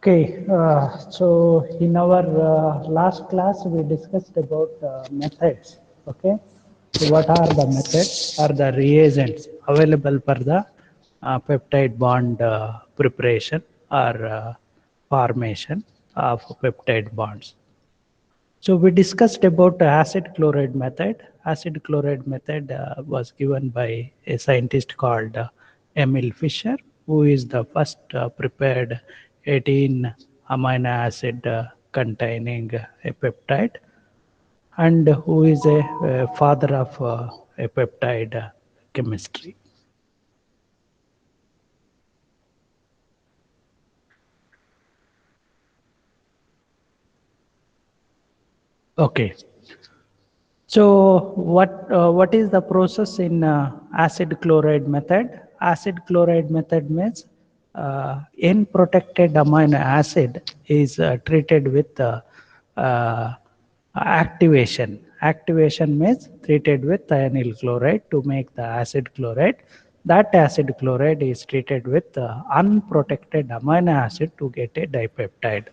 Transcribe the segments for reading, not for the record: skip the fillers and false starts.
Okay, so in our last class we discussed about methods. Okay, so what are the methods or the reagents available for the peptide bond preparation or formation of peptide bonds? So we discussed about acid chloride method. Acid chloride method was given by a scientist called Emil Fischer, who is the first prepared 18 amino acid containing a peptide, and who is a father of a peptide chemistry. Okay. So what is the process in acid chloride method? Acid chloride method means N-protected amino acid is treated with activation. Activation means treated with thionyl chloride to make the acid chloride. That acid chloride is treated with unprotected amino acid to get a dipeptide.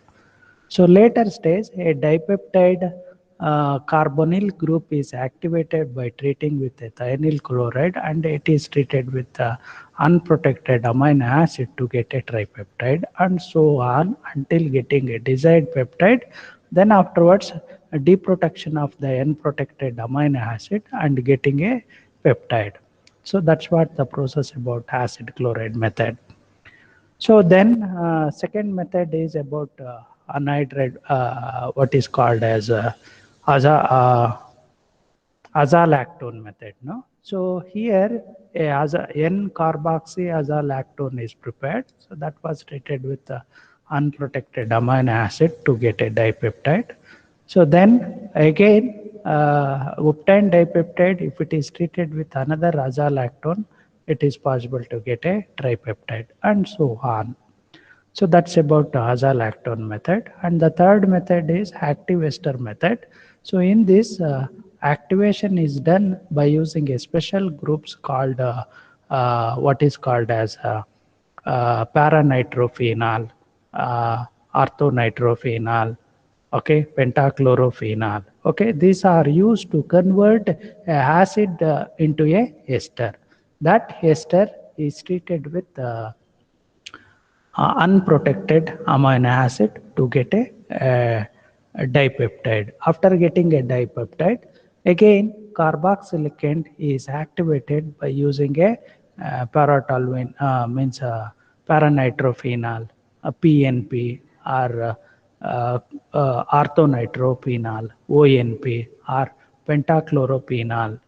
So later stage, a dipeptide carbonyl group is activated by treating with a thionyl chloride, and it is treated with unprotected amino acid to get a tripeptide, and so on until getting a desired peptide. Then afterwards, a deprotection of the unprotected amino acid and getting a peptide. So that's what the process about acid chloride method. So then second method is about anhydride, what is called as azalactone method. No, so here N-carboxy azalactone is prepared. So that was treated with unprotected amino acid to get a dipeptide. So then again obtained dipeptide, if it is treated with another azalactone, it is possible to get a tripeptide, and so on. So that's about the azalactone method. And the third method is active ester method. So in this, activation is done by using a special groups called what is called as paranitrophenol, orthonitrophenol, okay, pentachlorophenol. Okay, these are used to convert acid into a ester. That ester is treated with unprotected amino acid to get a dipeptide. After getting a dipeptide, again carboxylicant is activated by using a paratoluene, means paranitrophenol, PNP, or orthonitrophenol, ONP, or pentachlorophenol,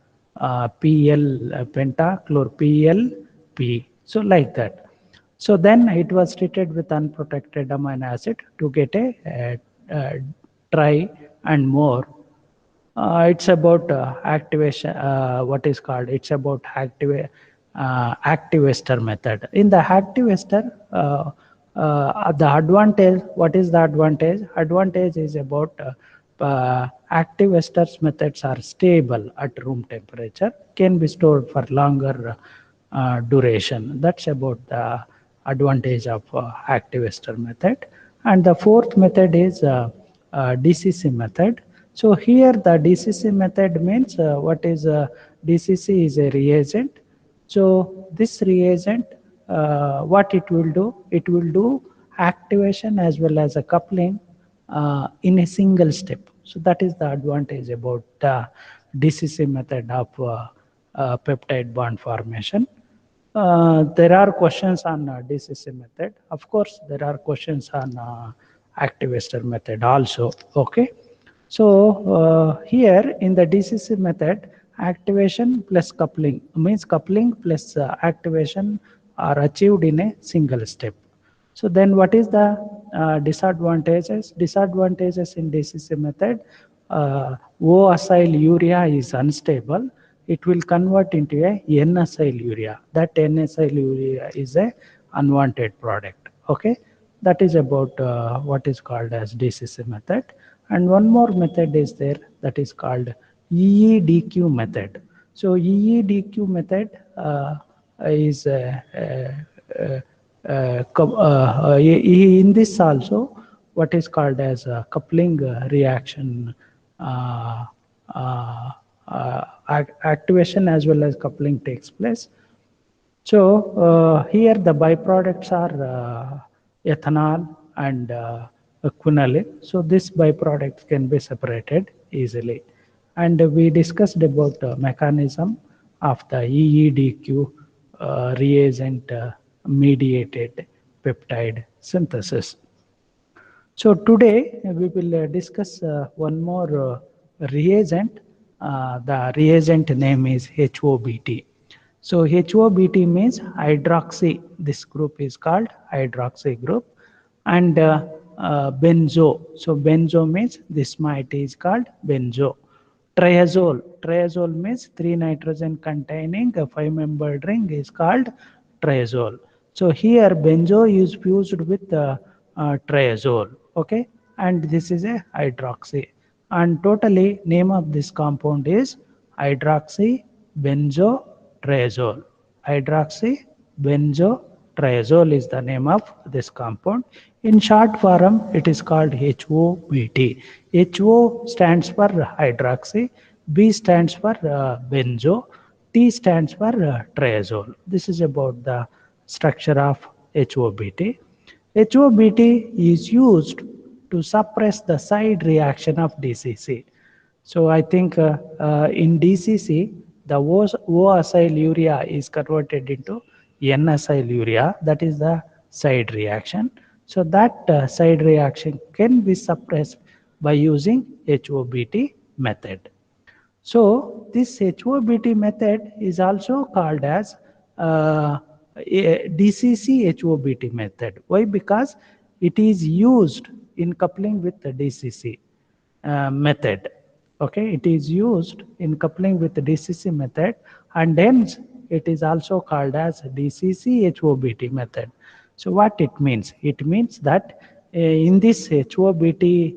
PLP. So like that. So then it was treated with unprotected amino acid to get a try and more. It's about activation, what is called, it's about active ester method. In the active ester, the advantage, what is the advantage? Advantage is about active esters methods are stable at room temperature, can be stored for longer duration. That's about the advantage of active ester method. And the fourth method is DCC method. So here the DCC method means what is DCC is a reagent. So this reagent, what it will do? It will do activation as well as a coupling in a single step. So that is the advantage about the DCC method of peptide bond formation. There are questions on DCC method. Of course, there are questions on active ester method also. Okay. So here in the DCC method, activation plus coupling means coupling plus activation are achieved in a single step. So then what is the disadvantages? Disadvantages in DCC method, O-acyl urea is unstable. It will convert into a N-acyl urea. That N-acyl urea is a unwanted product. Okay, that is about what is called as DCC method. And one more method is there, that is called EEDQ method. So EEDQ method is in this also, what is called as a coupling reaction, uh, uh, activation as well as coupling takes place. So here the byproducts are ethanol and quinolane. So this byproducts can be separated easily. And we discussed about the mechanism of the EEDQ reagent mediated peptide synthesis. So today we will discuss one more reagent. The reagent name is HOBt. So HOBt means hydroxy. This group is called hydroxy group, and benzo. So benzo means this moiety is called benzo. Triazole. Triazole means 3 nitrogen containing a 5-membered ring is called triazole. So here benzo is fused with triazole, okay, and this is a hydroxy. And totally name of this compound is hydroxy benzo triazole. Hydroxy benzo triazole is the name of this compound. In short form, it is called HOBt. HO stands for hydroxy, B stands for benzo, T stands for triazole. This is about the structure of HOBt. HOBt is used to suppress the side reaction of DCC. So I think in DCC, the O-acyl urea is converted into N-acyl urea. That is the side reaction. So that side reaction can be suppressed by using HOBt method. So this HOBt method is also called as DCC HOBt method. Why? Because it is used in coupling with the DCC method. Okay, it is used in coupling with the DCC method, and hence it is also called as DCC HOBt method. So what it means? It means that in this HOBt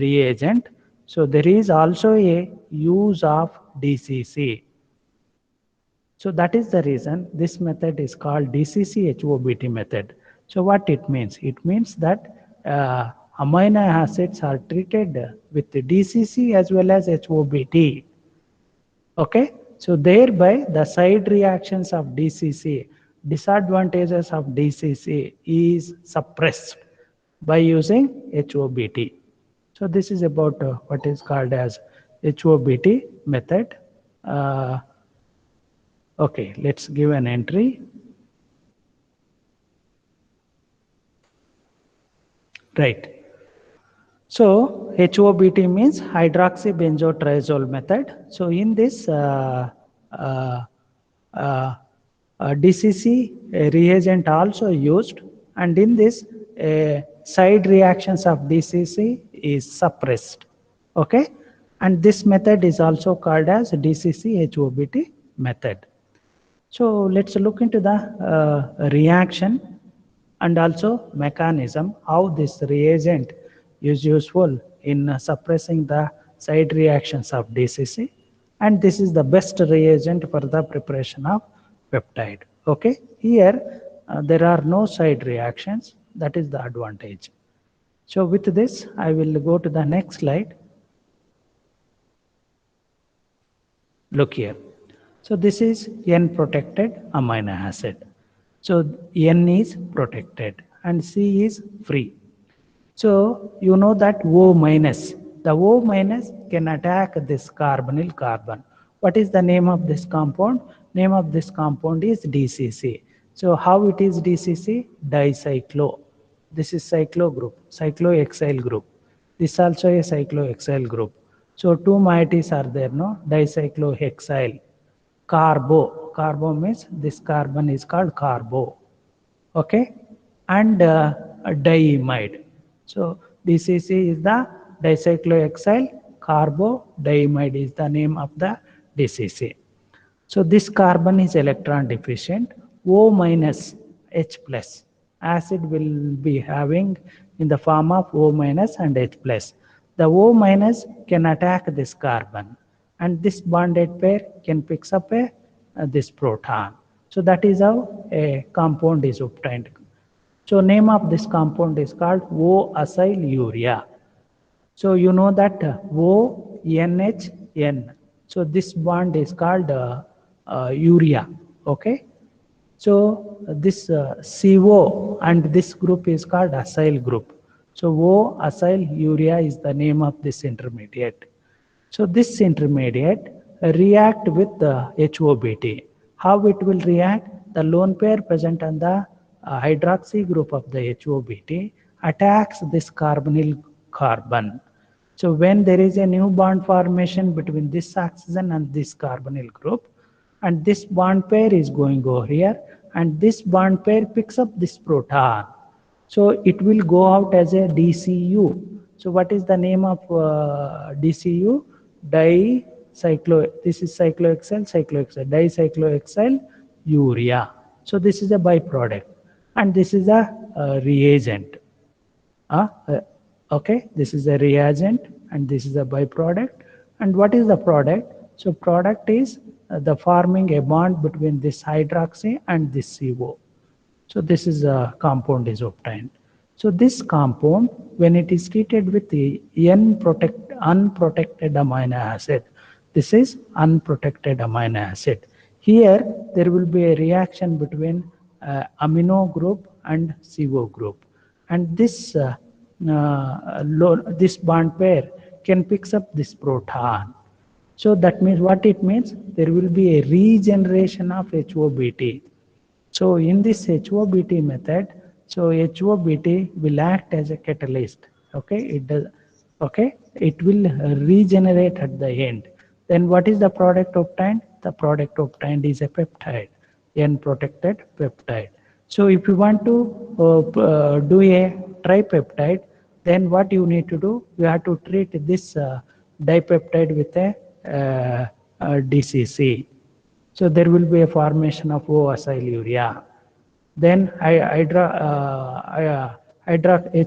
reagent, so there is also a use of DCC. So that is the reason this method is called DCC HOBt method. So what it means? It means that amino acids are treated with the DCC as well as HOBt. Okay, so thereby the side reactions of DCC, disadvantages of DCC is suppressed by using HOBt. So this is about what is called as HOBt method. Uh, okay, let's give an entry. Right. So HOBt means hydroxybenzotriazole method. So in this uh, uh, DCC reagent also used, and in this side reactions of DCC is suppressed. Okay, and this method is also called as DCC HOBt method. So let's look into the reaction and also mechanism, how this reagent is useful in suppressing the side reactions of DCC, and this is the best reagent for the preparation of peptide. Okay, here there are no side reactions, that is the advantage. So with this, I will go to the next slide. Look here. So this is N-protected amino acid. So N is protected and C is free. So you know that O minus. The O minus can attack this carbonyl carbon. What is the name of this compound? Name of this compound is DCC. So how it is DCC? Dicyclo. This is cyclo group, cyclohexyl group. This also a cyclohexyl group. So two moieties are there, no? Dicyclohexyl. Carbo. Carbo means this carbon is called carbo. Okay, and diimide. So DCC is the dicyclohexyl, carbo diimide is the name of the DCC. So this carbon is electron deficient. O minus H plus acid will be having in the form of O minus and H plus. The O minus can attack this carbon, and this bonded pair can pick up this proton. So that is how a compound is obtained. So name of this compound is called O-acyl-urea. So you know that ONHN. So this bond is called urea. Okay. So this CO and this group is called acyl group. So O-acyl-urea is the name of this intermediate. So this intermediate react with the HOBt. How it will react? The lone pair present on the hydroxy group of the HOBt attacks this carbonyl carbon. So when there is a new bond formation between this oxygen and this carbonyl group, and this bond pair is going over here, and this bond pair picks up this proton. So it will go out as a DCU. So what is the name of DCU? Dicyclo. This is cyclohexyl, dicyclohexyl urea. So this is a byproduct, and this is a reagent. Okay, this is a reagent, and this is a byproduct. And what is the product? So product is the forming a bond between this hydroxy and this CO. So this is a compound is obtained. So this compound, when it is treated with the unprotected amino acid, this is unprotected amino acid. Here there will be a reaction between amino group and CO group, and this this bond pair can pick up this proton. So that means what it means? There will be a regeneration of HOBt. So in this HOBt method, so HOBt will act as a catalyst. Okay, it does. Okay, it will regenerate at the end. Then what is the product obtained? The product obtained is a peptide, N-protected peptide. So if you want to do a tripeptide, then what you need to do? You have to treat this dipeptide with a DCC. So there will be a formation of O-acyl-urea. Then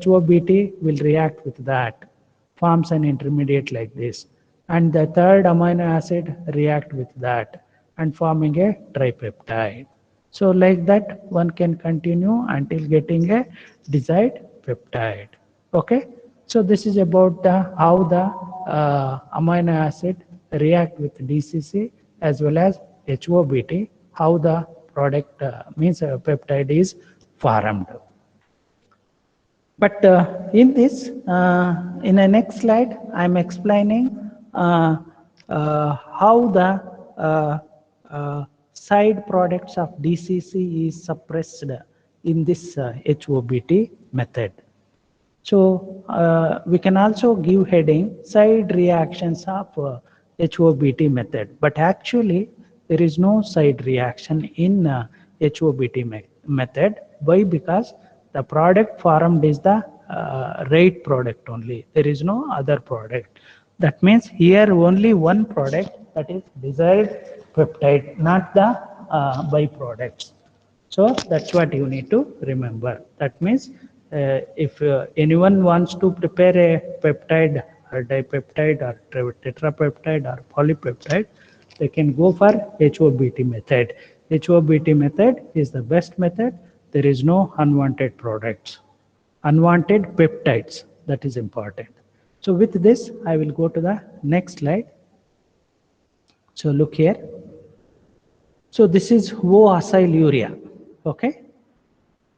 HOBt will react with that, forms an intermediate like this. And the third amino acid react with that and forming a tripeptide. So like that, one can continue until getting a desired peptide. Okay. So this is about how the amino acid react with DCC as well as HOBt, how the product means peptide is formed. But in this, in the next slide, I'm explaining how the side products of DCC is suppressed in this HOBt method. So we can also give heading side reactions of HOBt method, but actually there is no side reaction in HOBt method. Why? Because the product formed is the right product only. There is no other product. That means here only one product, that is desired peptide, not the byproducts. So that's what you need to remember. That means if anyone wants to prepare a peptide or dipeptide or tetrapeptide or polypeptide, they can go for HOBt method. HOBt method is the best method. There is no unwanted products, unwanted peptides. That is important. So with this, I will go to the next slide. So look here. So this is O-acyl-urea. Okay.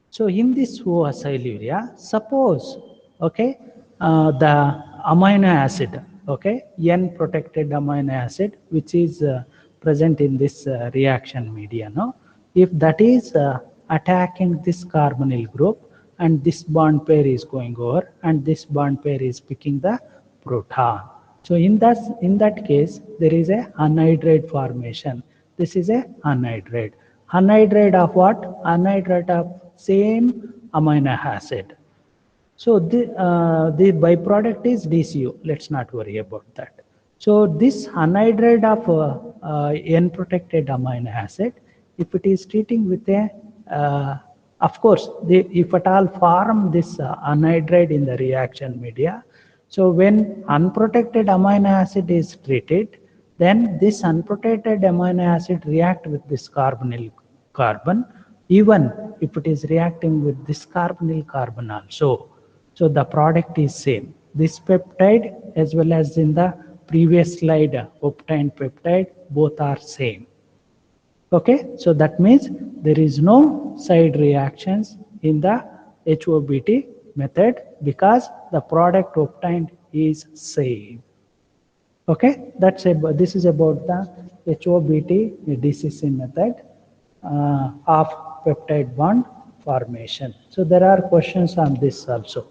So in this O-acyl-urea, suppose, okay, the amino acid, okay, N-protected amino acid, which is present in this reaction media, no? If that is attacking this carbonyl group, and this bond pair is going over, and this bond pair is picking the proton. So in that case, there is a anhydride formation. This is a anhydride. Anhydride of what? Anhydride of same amino acid. So the byproduct is DCU. Let's not worry about that. So this anhydride of N-protected amino acid, if it is treating with a, of course, if at all form this anhydride in the reaction media, so when unprotected amino acid is treated, then this unprotected amino acid react with this carbonyl carbon, Even if it is reacting with this carbonyl carbon also. So the product is same. This peptide as well as in the previous slide obtained peptide, both are same. Okay, so that means there is no side reactions in the HOBt method because the product obtained is same. Okay, that's about, this is about the HOBt DCC method of peptide bond formation. So there are questions on this also.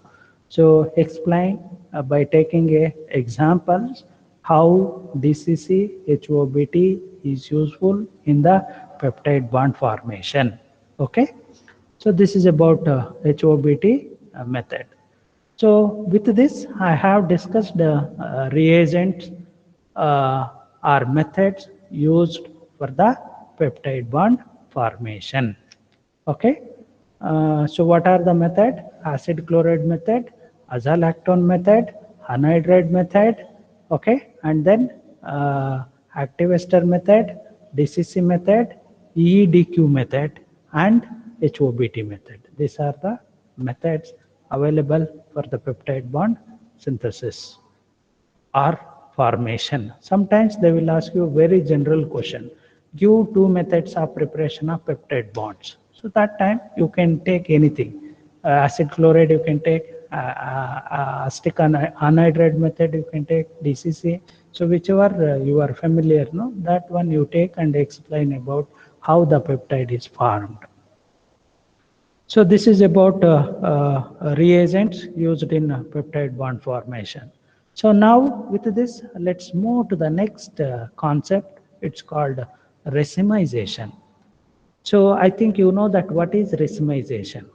So explain by taking a examples how DCC HOBt is useful in the peptide bond formation. Okay, so this is about HOBt method. So with this, I have discussed reagents or methods used for the peptide bond formation. Okay. So what are the method? Acid chloride method, azolactone method, anhydride method. Okay, and then active ester method, DCC method, EEDQ method, and HOBt method. These are the methods available for the peptide bond synthesis or formation. Sometimes they will ask you a very general question. Give two methods of preparation of peptide bonds. So that time you can take anything. Acid chloride you can take, acetic anhydride method you can take, DCC. So whichever you are familiar, no, that one you take and explain about how the peptide is formed. So this is about reagents used in peptide bond formation. So now with this, let's move to the next concept. It's called racemization. So I think you know that what is racemization.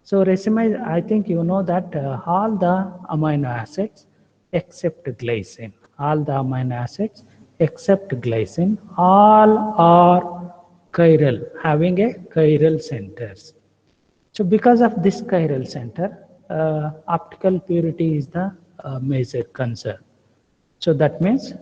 So racemize, I think you know that all the amino acids except glycine, all the amino acids except glycine, all are chiral, having a chiral centers. So because of this chiral center, optical purity is the major concern. So that means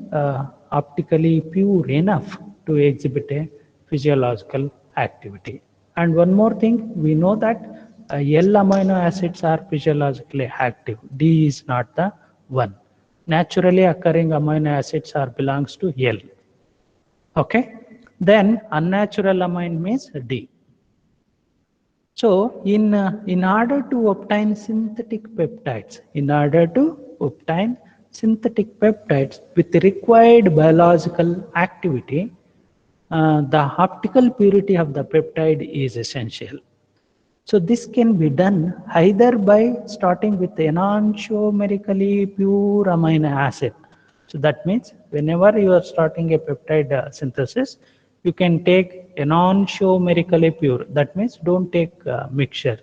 optically pure enough to exhibit a physiological activity. And one more thing, we know that L amino acids are physiologically active. D is not the one. Naturally occurring amino acids are belongs to L. Okay. Then unnatural amine means D. So, in order to obtain synthetic peptides, with the required biological activity, the optical purity of the peptide is essential. So this can be done either by starting with enantiomerically pure amino acid. So that means whenever you are starting a peptide synthesis, you can take enantiomerically pure. That means don't take mixture.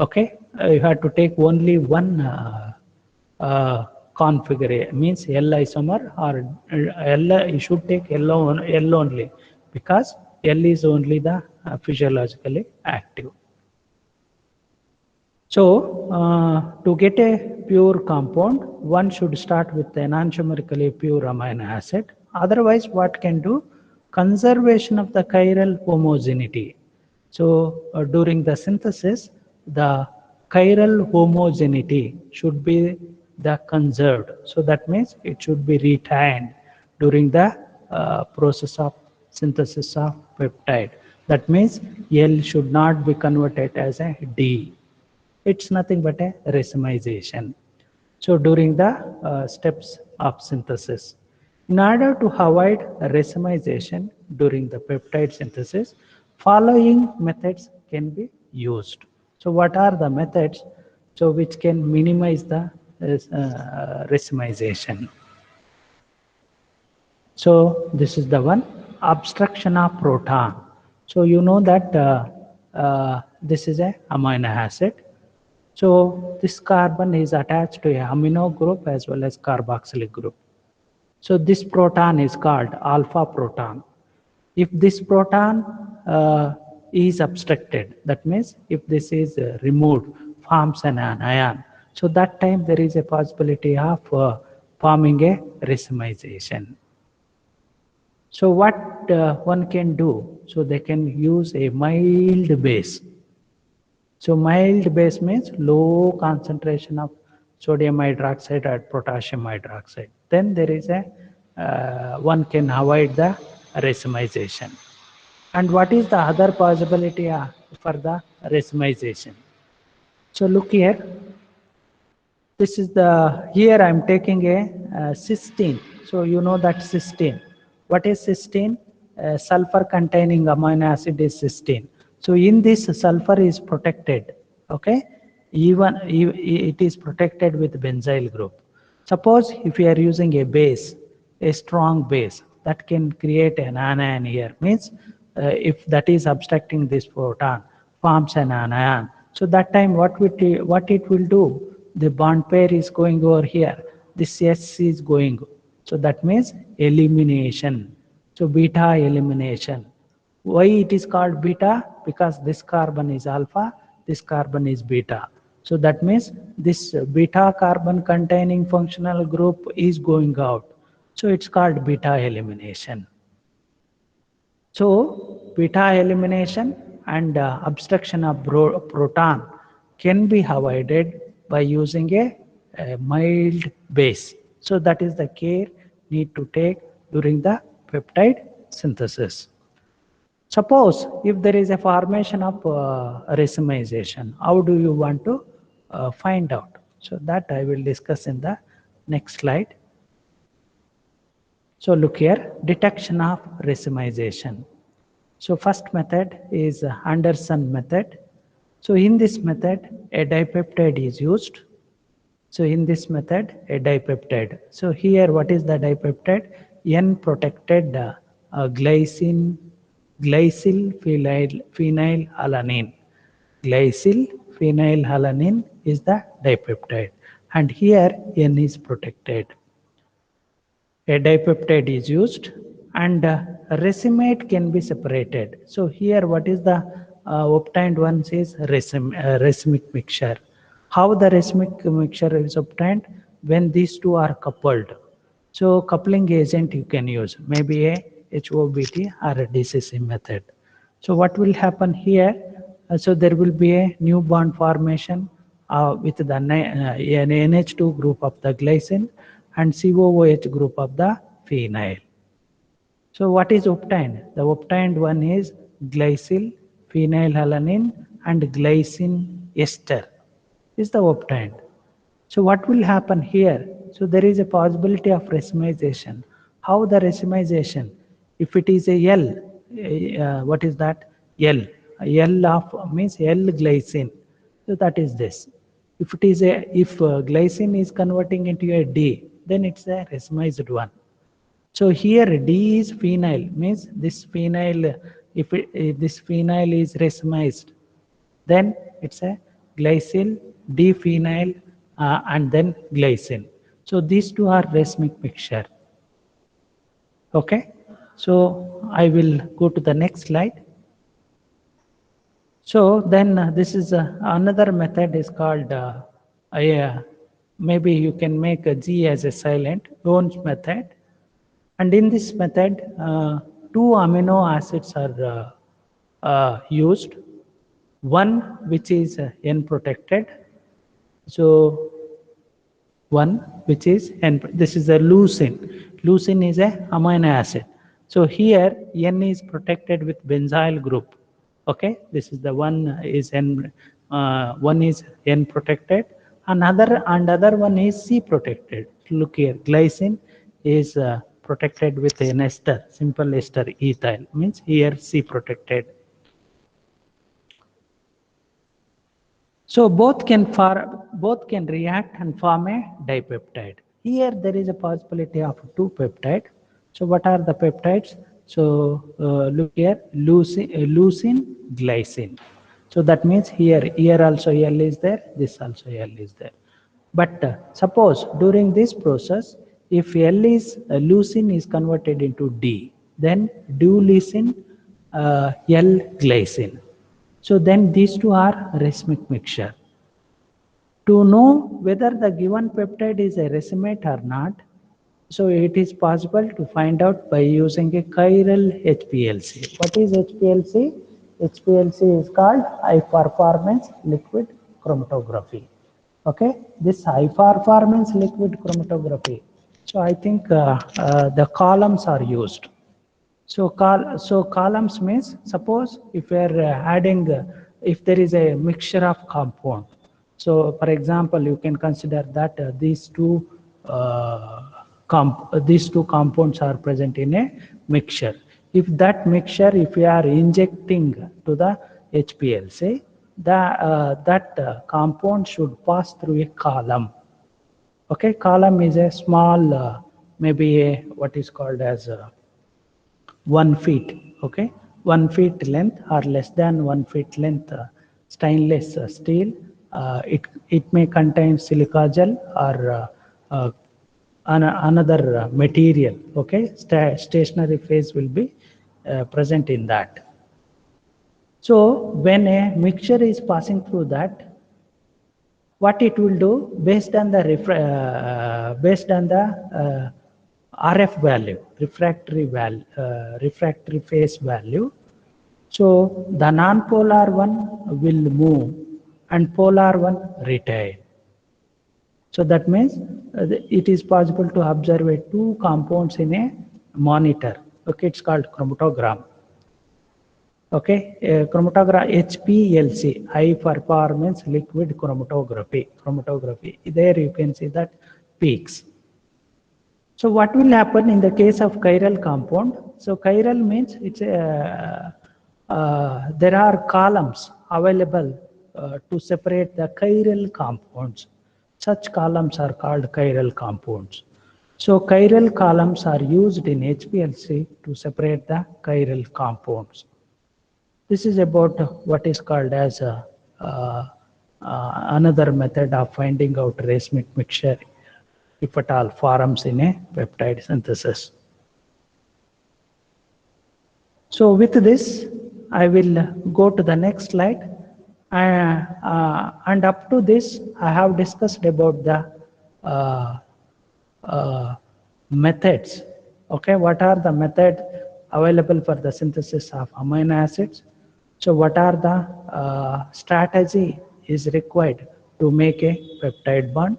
Okay, you have to take only one configuration, means L isomer, or L. You should take L only because L is only the physiologically active. So, to get a pure compound, one should start with enantiomerically pure amino acid. Otherwise, what can do? Conservation of the chiral homogeneity. So, during the synthesis, the chiral homogeneity should be the conserved. So, that means it should be retained during the process of synthesis of peptide. That means L should not be converted as a D. It's nothing but a racemization. So during the steps of synthesis, in order to avoid racemization during the peptide synthesis, following methods can be used. So what are the methods so which can minimize the racemization? So this is the one, obstruction of proton. So you know that this is a amino acid. So this carbon is attached to a amino group as well as carboxylic group. So this proton is called alpha proton. If this proton is obstructed, that means if this is removed, forms an ion. So that time there is a possibility of forming a racemization. So what one can do? so they can use a mild base. So mild base means low concentration of sodium hydroxide or potassium hydroxide. Then there is a one can avoid the racemization. And what is the other possibility for the racemization? So look here. This is the, here I am taking a cysteine. So you know that cysteine. What is cysteine? Sulfur containing amino acid is cysteine. So in this, sulfur is protected. Okay, even it is protected with benzyl group. Suppose if you are using a base, a strong base that can create an anion here, means if that is obstructing this proton, forms an anion. So that time what it will do? The bond pair is going over here. This S is going. So that means elimination. So beta elimination. Why it is called beta? Because this carbon is alpha, this carbon is beta. So that means this beta carbon containing functional group is going out. So it's called beta elimination. So beta elimination and obstruction of proton can be avoided by using a mild base. So that is the care need to take during the peptide synthesis. Suppose if there is a formation of racemization, how do you want to find out? So that I will discuss in the next slide. So look here, detection of racemization. So first method is Anderson method. So in this method, a dipeptide is used. So in this method, a dipeptide. So here, what is the dipeptide? N-protected glycyl phenylalanine. Glycyl phenylalanine is the dipeptide. And here, N is protected. A dipeptide is used and racemate can be separated. So here what is the obtained one is racemic mixture. How the racemic mixture is obtained? When these two are coupled. So coupling agent you can use, maybe a HOBt or a DCC method. So what will happen here? So there will be a new bond formation with the NH2 group of the glycine and COOH group of the phenyl. So what is obtained? The obtained one is glycyl phenylalanine and glycine ester is the obtained. So what will happen here? So there is a possibility of racemization. How the racemization? If it is a L, what is that? L. L of means L glycine. So that is this. If it is if glycine is converting into a D, then it's a racemized one. So here D is phenyl, means this phenyl, if this phenyl is racemized, then it's a glycyl, D-phenyl, and then glycine. So these two are racemic mixture. Okay, so I will go to the next slide. So then this is another method is called, maybe you can make a G as a silent, Jones method. And in this method, two amino acids are used. One which is N protected. So one which is N, this is a leucine. Leucine is a amino acid. So here N is protected with benzyl group. Okay, this is the one is N, one is N protected. Another one is C protected. Look here, glycine is protected with an ester, simple ester ethyl, means here C protected. So both can react and form a dipeptide. Here there is a possibility of two peptides. So what are the peptides? So look here, leucine, glycine. So that means here also L is there, this also L is there. But suppose during this process, if L is leucine is converted into D, then leucine, L glycine. So then these two are racemic mixture. To know whether the given peptide is a racemate or not, So it is possible to find out by using a chiral HPLC. What is HPLC? HPLC is called high performance liquid chromatography. Okay, this high performance liquid chromatography. So I think the columns are used. So columns means, suppose if we are adding, if there is a mixture of compound. So for example, you can consider that these two compounds are present in a mixture. If that mixture, if we are injecting to the HPLC, that compound should pass through a column. Okay, column is a small, maybe a what is called as 1 feet. Okay, 1 feet length or less than 1 feet length stainless steel. It may contain silica gel or another material. Okay, stationary phase will be present in that. So when a mixture is passing through that, what it will do based on the RF value, refractory phase value. So the non-polar one will move and polar one retain. So that means it is possible to observe two compounds in a monitor. Okay, it's called chromatogram. Okay, chromatography HPLC, high performance liquid chromatography. There you can see that peaks. So what will happen in the case of chiral compound? So chiral means it's there are columns available to separate the chiral compounds. Such columns are called chiral compounds. So chiral columns are used in HPLC to separate the chiral compounds. This is about what is called as another method of finding out racemic mixture, if at all forms in a peptide synthesis. So with this, I will go to the next slide. And up to this, I have discussed about the methods. Okay, what are the methods available for the synthesis of amino acids? So what are the strategy is required to make a peptide bond?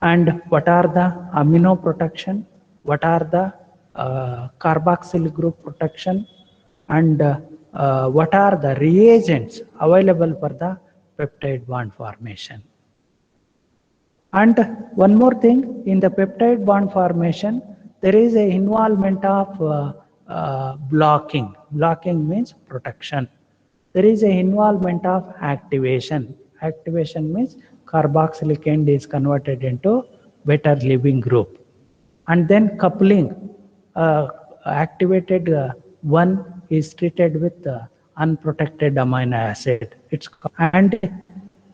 And what are the amino protection? What are the carboxyl group protection? And what are the reagents available for the peptide bond formation? And one more thing, in the peptide bond formation, there is a involvement of blocking. Blocking means protection. There is a involvement of activation. Activation means carboxylic end is converted into beta leaving group. And then coupling, activated one is treated with unprotected amino acid. It's and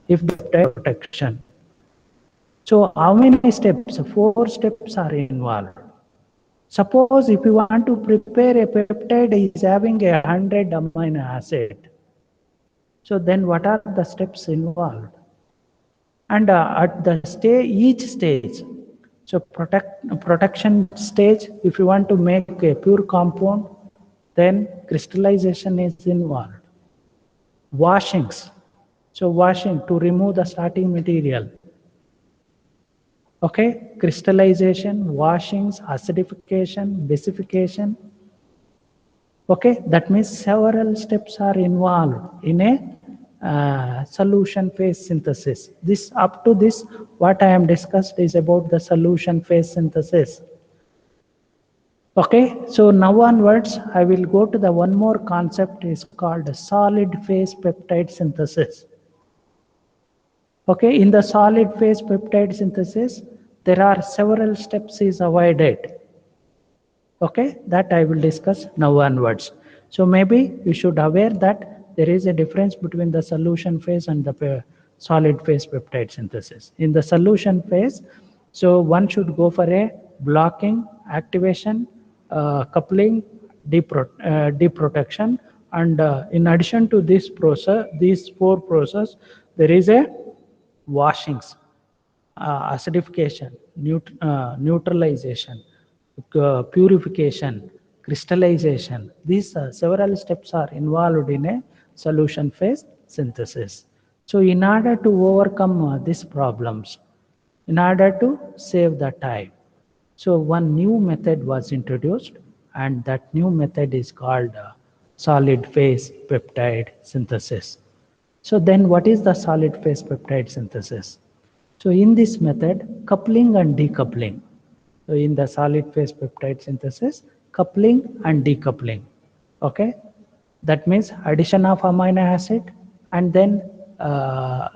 if the protection. So how many steps? 4 steps are involved. Suppose if you want to prepare a peptide is having 100 amino acid. So then what are the steps involved? And at the each stage, so protection stage, if you want to make a pure compound, then crystallization is involved. Washings, so washing to remove the starting material. Okay, crystallization, washings, acidification, basification. Okay, that means several steps are involved in a solution phase synthesis. This up to this, what I am discussed is about the solution phase synthesis. Okay, so now onwards, I will go to the one more concept is called solid phase peptide synthesis. Okay, in the solid phase peptide synthesis, there are several steps is avoided. Okay, that I will discuss now onwards. So maybe you should aware that there is a difference between the solution phase and the solid phase peptide synthesis. In the solution phase, so one should go for a blocking, activation, coupling, deprotection, and in addition to this process, these 4 processes, there is a washings, acidification, neutralization, purification, crystallization. These several steps are involved in a solution phase synthesis. So in order to overcome these problems, in order to save the time, so one new method was introduced, and that new method is called solid phase peptide synthesis. So then what is the solid phase peptide synthesis? So in this method, coupling and decoupling. So in the solid phase peptide synthesis, coupling and decoupling. Okay, that means addition of amino acid and then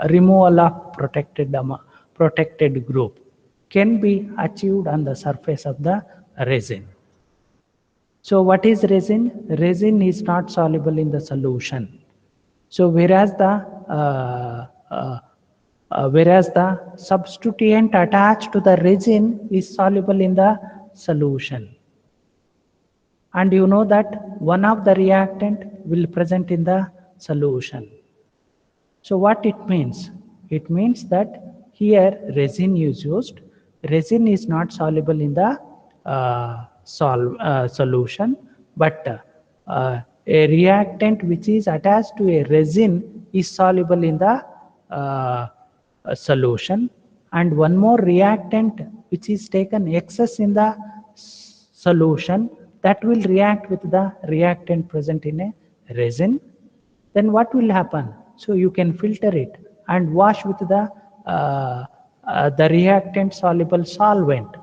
removal of protected group can be achieved on the surface of the resin. So what is resin? Resin is not soluble in the solution. So whereas the substituent attached to the resin is soluble in the solution. And you know that one of the reactant will present in the solution. So what it means? It means that here resin is used. Resin is not soluble in the solution, but a reactant which is attached to a resin is soluble in the solution, and one more reactant which is taken excess in the solution, that will react with the reactant present in a resin. Then what will happen? So you can filter it and wash with the reactant soluble solvent.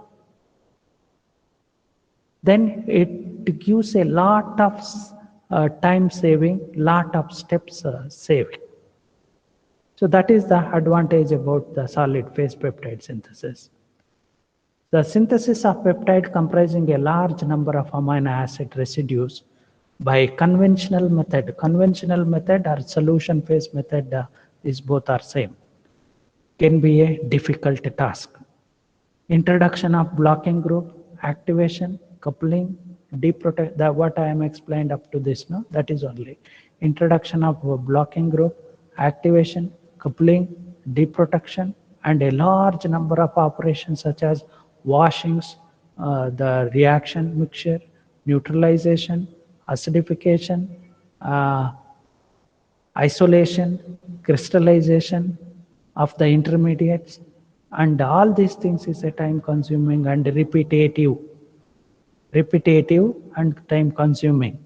Then it gives a lot of time saving, lot of steps saved. So that is the advantage about the solid phase peptide synthesis. The synthesis of peptide comprising a large number of amino acid residues by conventional method or solution phase method, is both are same, can be a difficult task. Introduction of blocking group, activation, coupling, deprotect, what I am explained up to this, no, that is only introduction of blocking group, activation, coupling, deprotection, and a large number of operations such as washings, the reaction mixture, neutralization, acidification, isolation, crystallization of the intermediates, and all these things is a time consuming and repetitive and time consuming.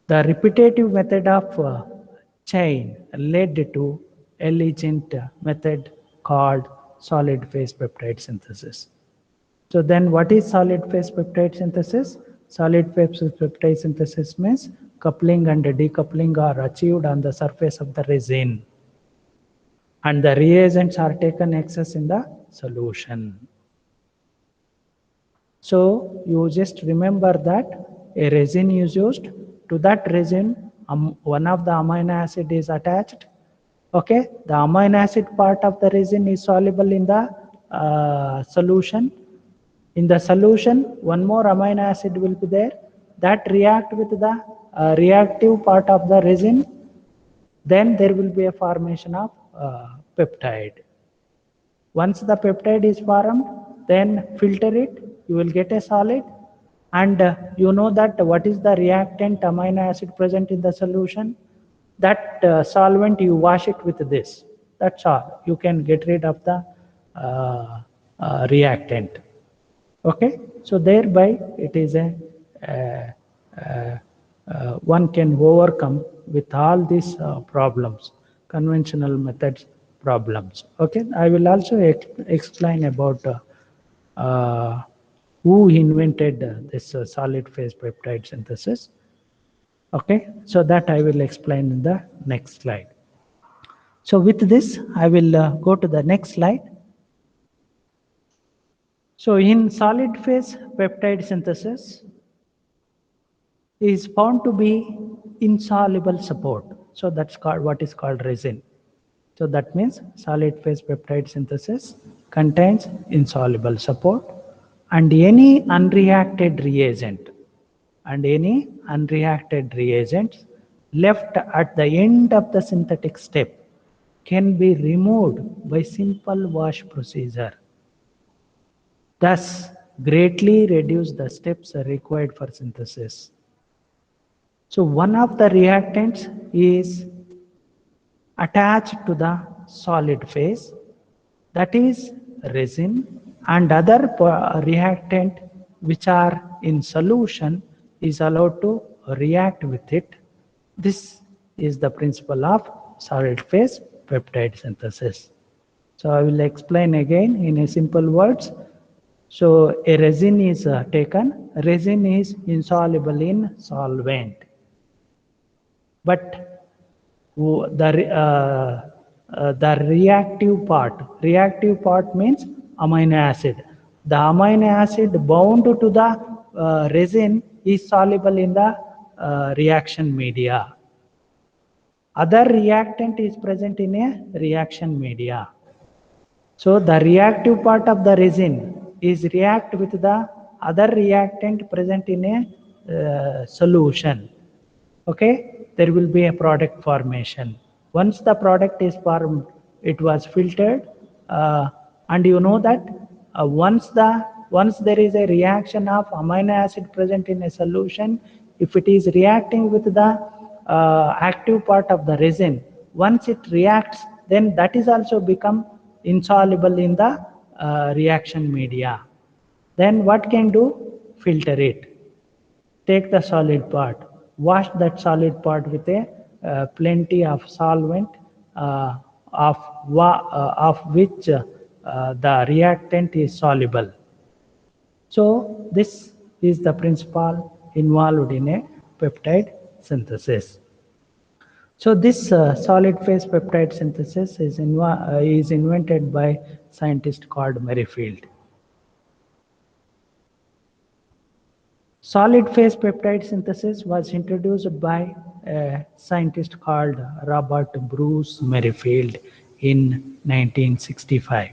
The repetitive method of chain led to elegant method called solid phase peptide synthesis. So then what is solid phase peptide synthesis? Solid phase peptide synthesis means coupling and decoupling are achieved on the surface of the resin, and the reagents are taken excess in the solution. So you just remember that a resin is used. To that resin, one of the amino acid is attached. Okay, the amino acid part of the resin is soluble in the solution. In the solution, one more amino acid will be there that react with the reactive part of the resin. Then there will be a formation of peptide. Once the peptide is formed, then filter it, you will get a solid. And you know that what is the reactant amino acid present in the solution? That solvent, you wash it with this. That's all. You can get rid of the reactant. Okay, so thereby it is one can overcome with all these problems, conventional methods problems. Okay, I will also explain about who invented this solid phase peptide synthesis. Okay, so that I will explain in the next slide. So with this, I will go to the next slide. So in solid phase peptide synthesis is found to be insoluble support. So that's called what is called resin. So that means solid phase peptide synthesis contains insoluble support, and any unreacted reagent left at the end of the synthetic step can be removed by simple wash procedure. thus greatly reduce the steps required for synthesis. So one of the reactants is attached to the solid phase, that is resin, and other reactant which are in solution is allowed to react with it. This is the principle of solid phase peptide synthesis. So I will explain again in a simple words. So a resin is taken. Resin is insoluble in solvent, but the reactive part means amino acid. The amino acid bound to the resin is soluble in the reaction media. Other reactant is present in a reaction media. So the reactive part of the resin is react with the other reactant present in a solution. Okay, there will be a product formation. Once the product is formed, it was filtered, and you know that once there is a reaction of amino acid present in a solution, if it is reacting with the active part of the resin, once it reacts, then that is also become insoluble in the reaction media. Then what can do? Filter it. Take the solid part, wash that solid part with a plenty of solvent, of which the reactant is soluble. So this is the principle involved in a peptide synthesis. So this solid phase peptide synthesis is invented by scientist called Merrifield. Solid phase peptide synthesis was introduced by a scientist called Robert Bruce Merrifield in 1965.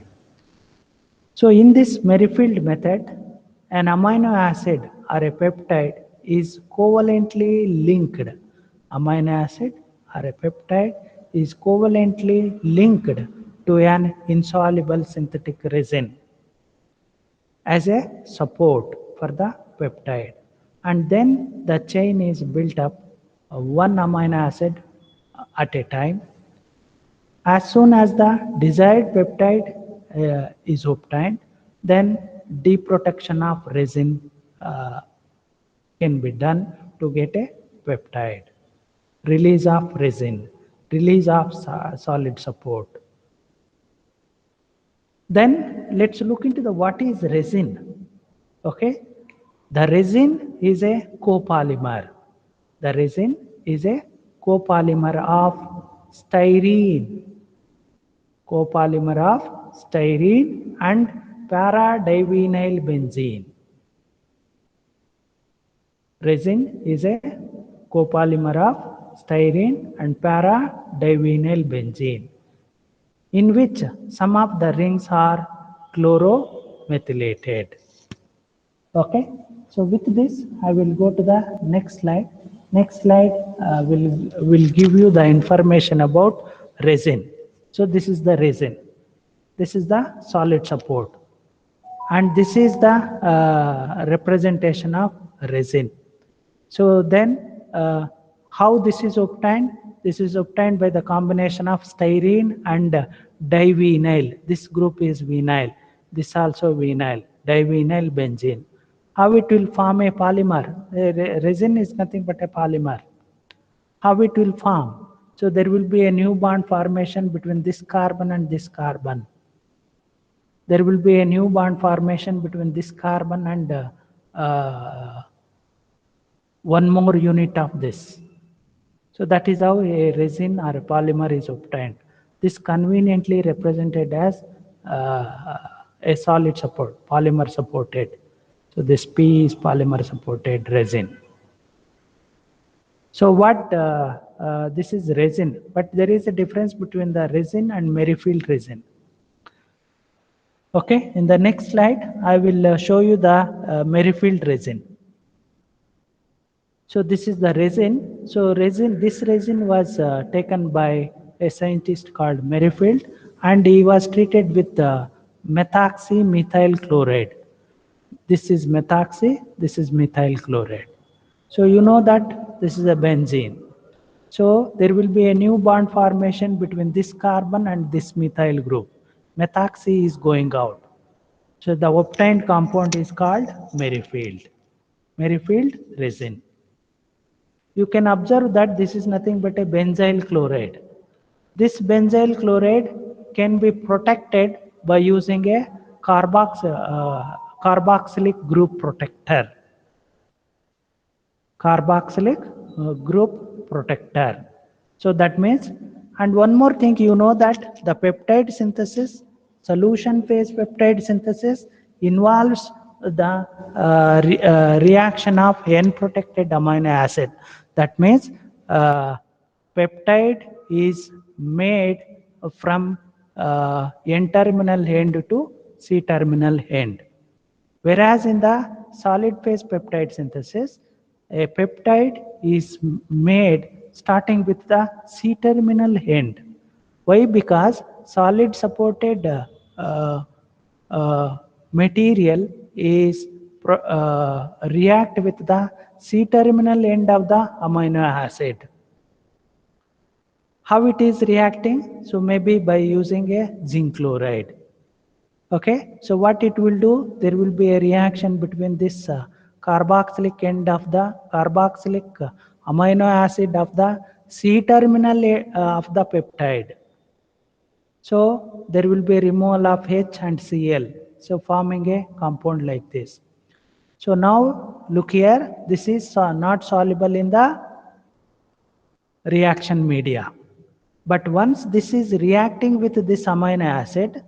So in this Merrifield method, an amino acid or a peptide is covalently linked. Amino acid or a peptide is covalently linked to an insoluble synthetic resin as a support for the peptide, and then the chain is built up one amino acid at a time. As soon as the desired peptide is obtained, then deprotection of resin can be done to get a peptide. Release of resin, release of solid support. Then let's look into the what is resin. Okay, the resin is a copolymer. The resin is a copolymer of styrene. Copolymer of styrene and para-divinyl benzene. Resin is a copolymer of styrene and para-divinyl benzene, in which some of the rings are chloromethylated. Okay, so with this I will go to the next slide. Next slide will give you the information about resin. So this is the resin, this is the solid support, and this is the representation of resin. So then how this is obtained? This is obtained by the combination of styrene and divinyl. This group is vinyl, this also vinyl, divinyl benzene. How it will form a polymer? Resin is nothing but a polymer. How it will form? So there will be a new bond formation between this carbon and this carbon. There will be a new bond formation between this carbon and one more unit of this. So that is how a resin or a polymer is obtained. This conveniently represented as a solid support, polymer supported. So this P is polymer supported resin. So what this is resin, but there is a difference between the resin and Merrifield resin. Okay, in the next slide I will show you the Merrifield resin. So this is the resin. So this resin was taken by a scientist called Merrifield, and he was treated with methoxymethyl chloride. This is methoxy, this is methyl chloride. So you know that this is a benzene. So there will be a new bond formation between this carbon and this methyl group. Methoxy is going out. So the obtained compound is called Merrifield. Merrifield resin. You can observe that this is nothing but a benzyl chloride. This benzyl chloride can be protected by using a carboxylic group protector. Carboxylic group protector. So that means, and one more thing, you know that the peptide synthesis, solution phase peptide synthesis involves the reaction of N-protected amino acid. That means peptide is made from N-terminal end to C-terminal end. Whereas in the solid phase peptide synthesis, a peptide is made starting with the C-terminal end. Why? Because solid supported material is react with the C-terminal end of the amino acid. How it is reacting? So maybe by using a zinc chloride. Okay, so what it will do, there will be a reaction between this carboxylic end of the carboxylic amino acid of the C terminal of the peptide. So there will be a removal of H and Cl, so forming a compound like this. So now look here, this is not soluble in the reaction media. But once this is reacting with this amino acid,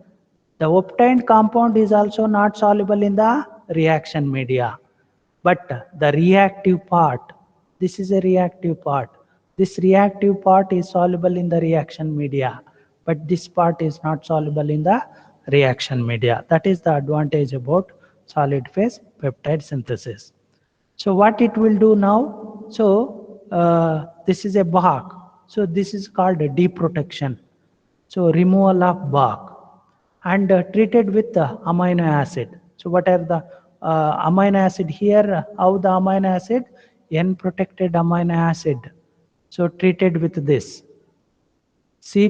the obtained compound is also not soluble in the reaction media. But the reactive part, this is a reactive part. This reactive part is soluble in the reaction media, but this part is not soluble in the reaction media. That is the advantage about solid phase peptide synthesis. So what it will do now? So this is a bark. So this is called a deprotection. So removal of bark and treated with amino acid. So what are the amino acid here? How the amino acid? N-protected amino acid. So treated with this. C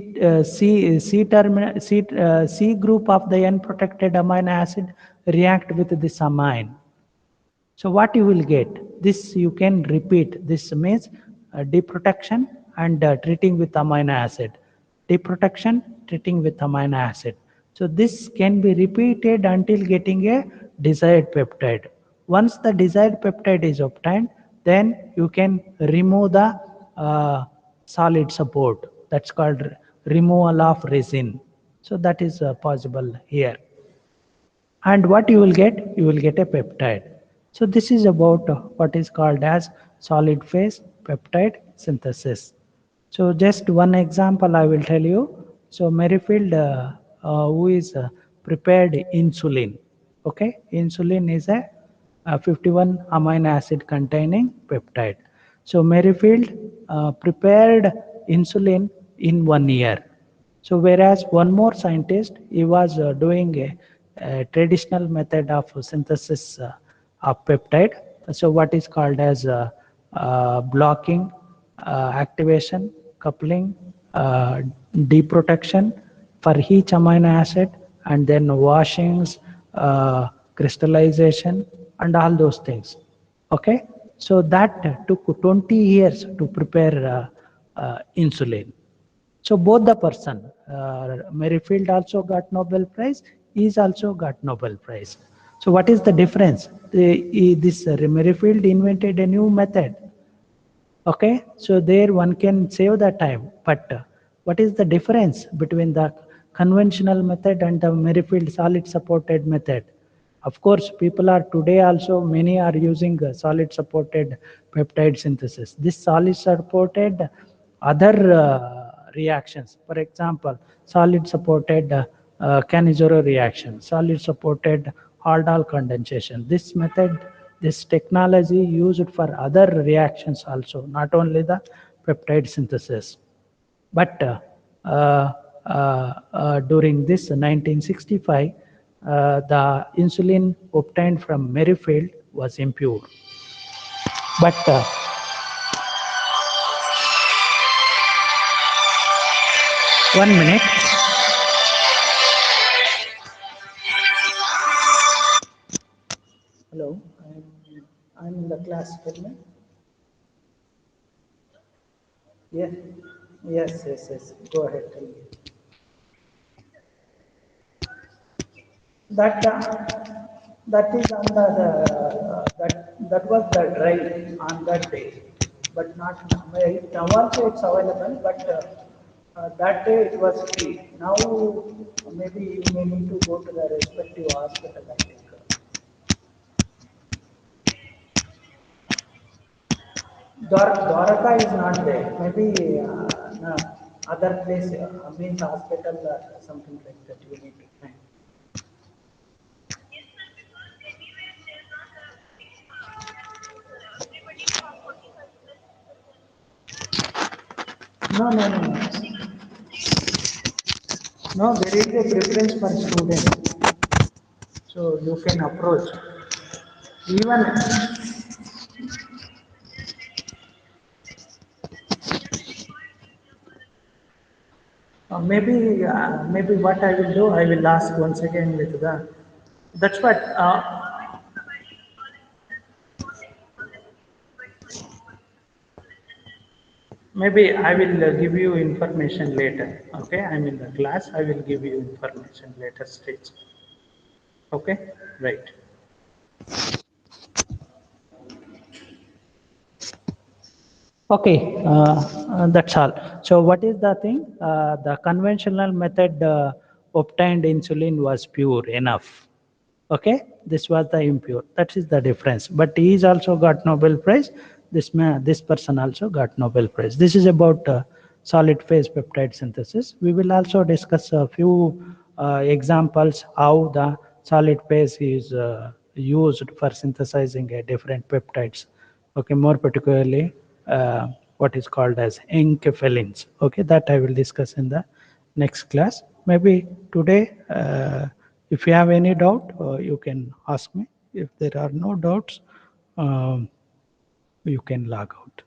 group of the N-protected amino acid react with this amine. So what you will get? This you can repeat. This means deprotection and treating with amino acid. Deprotection, treating with amino acid. So this can be repeated until getting a desired peptide. Once the desired peptide is obtained, then you can remove the solid support. That's called removal of resin. So that is possible here. And what you will get? You will get a peptide. So this is about what is called as solid phase peptide synthesis. So just one example I will tell you. So Merrifield, who is prepared insulin. Okay, insulin is a 51 amino acid containing peptide. So Merrifield prepared insulin in 1 year. So whereas one more scientist, he was doing a traditional method of synthesis of peptide. So what is called as blocking, activation, coupling, deprotection for each amino acid, and then washings, crystallization, and all those things. Okay, so that took 20 years to prepare insulin. So both the person, Merrifield also got Nobel Prize, he's also got Nobel Prize. So what is the difference? This Merrifield invented a new method. Okay, so there one can save the time. But what is the difference between the conventional method and the Merrifield solid supported method? Of course, people are today also, many are using solid supported peptide synthesis. This solid supported other reactions, for example, solid supported Cannizzaro reaction, solid supported aldol condensation. This method, this technology used for other reactions also, not only the peptide synthesis. But during this 1965, the insulin obtained from Merrifield was impure. But one minute. Hello, I'm in the class. Tell me. Yeah. Yes. Go ahead. Tell me. That that is on that was the dry on that day, but not now. Now also it's available, but that day it was free. Now maybe you may need to go to the respective hospital. I think. Dwarka is not there. Maybe no, other place means hospital or something like that. You need to find. No. No, there is a preference for students, so you can approach. Even maybe what I will do, I will ask once again with the. That's what. Maybe I will give you information later. Okay, I'm in the class. I will give you information later stage. Okay, right. Okay, that's all. So what is the thing? The conventional method obtained insulin was pure enough. Okay, this was the impure. That is the difference. But he's also got Nobel Prize. This person also got Nobel Prize. This is about solid phase peptide synthesis. We will also discuss a few examples how the solid phase is used for synthesizing different peptides. Okay, more particularly what is called as enkephalins. Okay, that I will discuss in the next class. Maybe today, if you have any doubt, you can ask me. If there are no doubts, you can log out.